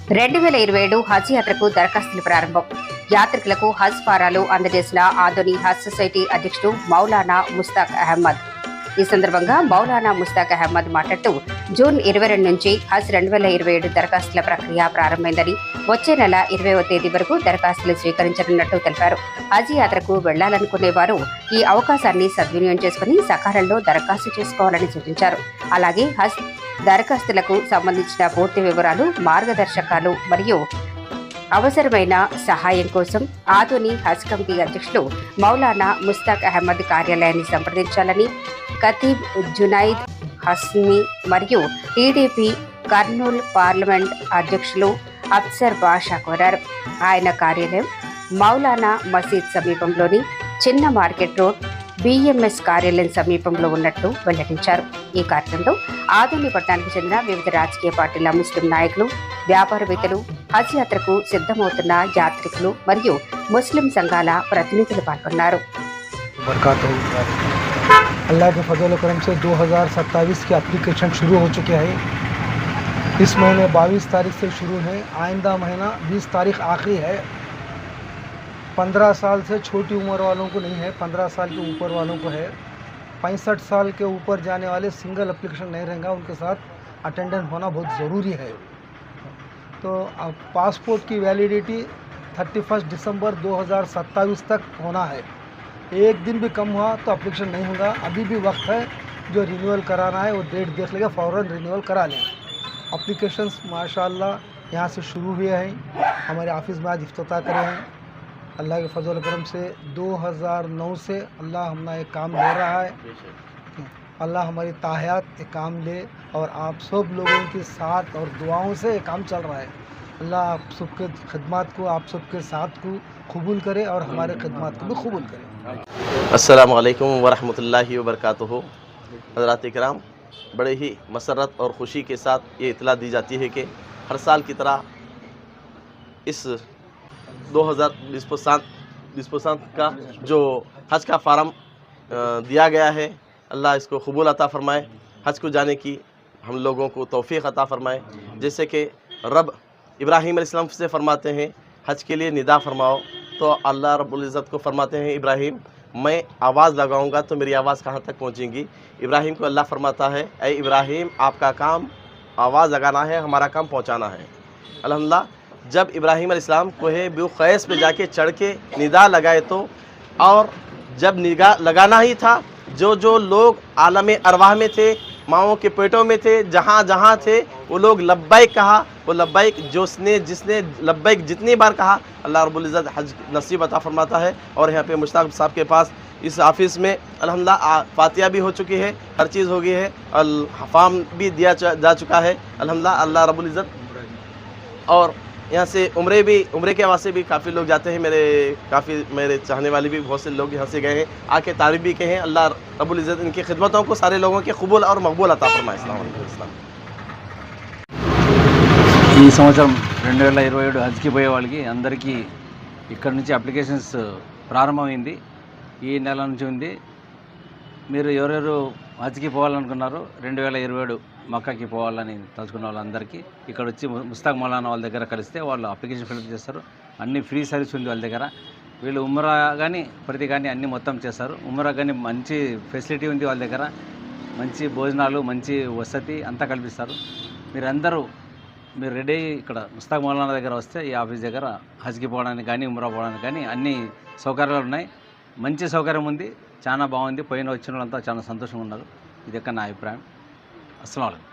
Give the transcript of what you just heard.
2027 హజ్ యాత్రకు దరఖాస్తులు ప్రారంభం. యాత్రికులకు హజ్ ఫారాలు అందజేసిన ఆదోని హజ్ సొసైటీ అధ్యక్షుడు మౌలానా ముస్తాక్ అహ్మద్. ఈ సందర్భంగా మౌలానా ముస్తాక్ అహ్మద్ మాట్లాడుతూ జూన్ 22 నుంచి హజ్ 2027 దరఖాస్తుల ప్రక్రియ ప్రారంభమైందని, వచ్చే నెల 20వ తేదీ వరకు దరఖాస్తులు స్వీకరించనున్నట్టు తెలిపారు. హజ్ యాత్రకు వెళ్లాలనుకునే వారు ఈ అవకాశాన్ని సద్వినియోగం చేసుకుని సకాలంలో దరఖాస్తు చేసుకోవాలని సూచించారు. అలాగే హజ్ దరఖాస్తులకు సంబంధించిన పూర్తి వివరాలు, మార్గదర్శకాలు మరియు అవసరమైన సహాయం కోసం ఆదోని హజ్ కమిటీ అధ్యక్షులు మౌలానా ముస్తాక్ అహ్మద్ కార్యాలయాన్ని సంప్రదించాలని ఖతీబ్ జునైద్ హస్మి మరియు టీడీపీ కర్నూలు పార్లమెంట్ అధ్యక్షులు అఫ్సర్ బాషా కోరారు. ఆయన కార్యాలయం మౌలానా మసీద్ సమీపంలోని చిన్న మార్కెట్ రోడ్ BMS కార్యాలయం సమీపంలో ఉన్నట్టు వెల్లడించారు. ఈ కార్యక్రమంలో ఆదోని పట్టణానికి చెందిన వివిధ రాజకీయ పార్టీల ముస్లిం నాయకులు, వ్యాపారవేత్తలు, హజ్ యాత్రకు సిద్ధమవుతున్న యాత్రికులు మరియు ముస్లిం సంఘాల ప్రతినిధులు పాల్గొన్నారు. अल्लाह के फजल करम से 2027 के एप्लीकेशन शुरू हो चुके हैं। इस महीने 22 तारीख से शुरू है। आइंदा महीना 20 तारीख आखिरी है। 15 साल से छोटी उम्र वालों को नहीं है, 15 साल के ऊपर वालों को है। 65 साल के ऊपर जाने वाले सिंगल एप्लीकेशन नहीं रहेगा, उनके साथ अटेंडेंस होना बहुत ज़रूरी है। तो अब पासपोर्ट की वैलिडिटी 31 दिसंबर 2027 तक होना है। एक दिन भी कम हुआ तो एप्लीकेशन नहीं होगा। अभी भी वक्त है, जो रिन्यूअल कराना है वो डेट देख लेगा, फ़ौरन रिन्यूअल करा लें। एप्लीकेशंस माशाल्लाह यहाँ से शुरू हुए हैं। हमारे ऑफिस में आज इफ्तिताह करे हैं। अल्लाह के फजल करम से 2009 से अल्लाह हमारा एक काम ले रहा है। अल्लाह हमारी ताहयात एक काम ले और आप सब लोगों के साथ और दुआओं से एक काम चल रहा है। अल्लाह आप सबके खिदमत को, आप सबके साथ को कबूल करे और हमारे खिदमत को भी कबूल करे। अस्सलामु अलैकुम वरहमतुल्लाहि वबरकातुहू। हज़रात इकराम, बड़े ही मसरत और ख़ुशी के साथ ये इतला दी जाती है कि हर साल की तरह इस 2027 का जो हज का फारम दिया गया है, अल्लाह इसको कबूल अता फ़रमाए। हज को जाने की हम लोगों को तौफ़ीक़ अता फ़रमाए। जैसे कि रब इब्राहीम अलैहिस्सलाम से फ़रमाते हैं हज के लिए निदा फ़रमाओ, तो अल्लाह रब्बुल इज़्ज़त को फ़रमाते हैं इब्राहीम मैं आवाज़ लगाऊंगा तो मेरी आवाज़ कहाँ तक पहुँचेगी। इब्राहीम को अल्लाह फ़रमाता है ऐ इब्राहीम आपका काम आवाज़ लगाना है, हमारा काम पहुँचाना है। अल्हम्दुलिल्लाह, जब इब्राहीम अलैहिस्सलाम कोहे बुक़ैस पे जाके चढ़ के निदा लगाए तो, और जब निगाह लगाना ही था, जो जो लोग आलम अरवाह में थे, माओं के पेटों में थे, जहाँ जहाँ थे वो लोग लब्बैक कहा। वो लब्बैक जिसने लब्बैक जितनी बार कहा अल्लाह रब्बुल इज़्ज़त हज नसीब अता फरमाता है। और यहाँ पे मुश्ताक साहब के पास इस ऑफिस में अल्हम्दुलिल्लाह फातिहा भी हो चुकी है, हर चीज़ हो गई है, फॉर्म भी दिया जा चुका है अल्हम्दुलिल्लाह अल्लाह रब्बुल इज़्ज़त। और यहाँ से उम्रे के वास्ते भी काफ़ी लोग जाते हैं। मेरे चाहने वाले भी बहुत से लोग यहाँ से गए हैं, आके तारीफ़ भी कहे हैं। अल्लाह रब्बुल इज़्ज़त इनकी खिदमतों को सारे लोगों के कबूल और मकबूल अता फरमाए। ఈ సంవత్సరం 2027 హజ్కి పోయే వాళ్ళకి అందరికీ ఇక్కడ నుంచి అప్లికేషన్స్ ప్రారంభమైంది. ఈ నెల నుంచి ఉంది. మీరు ఎవరెవరు హజ్కి పోవాలనుకున్నారో 2027 మక్కాకి పోవాలని తలుచుకున్న వాళ్ళందరికీ ఇక్కడ వచ్చి ముస్తాక్ మౌలానా వాళ్ళ దగ్గర కలిస్తే వాళ్ళు అప్లికేషన్ ఫిల్అప్ చేస్తారు. అన్ని ఫ్రీ సర్వీస్ ఉంది వాళ్ళ దగ్గర. వీళ్ళు ఉమ్రా కానీ ప్రతి కానీ అన్నీ మొత్తం చేస్తారు. ఉమ్రా కానీ మంచి ఫెసిలిటీ ఉంది వాళ్ళ దగ్గర, మంచి భోజనాలు, మంచి వసతి అంతా కల్పిస్తారు. మీరు రెడీ ఇక్కడ ముస్తాక్ మౌలానా దగ్గర వస్తే ఈ ఆఫీస్ దగ్గర హజ్కి పోవడానికి కానీ ఉమ్రా పోవడానికి కానీ అన్ని సౌకర్యాలు ఉన్నాయి. మంచి సౌకర్యం ఉంది, చాలా బాగుంది. వచ్చిన వాళ్ళంతా చాలా సంతోషంగా ఉన్నారు. ఇది నా అభిప్రాయం. అస్సలాము అలైకుం.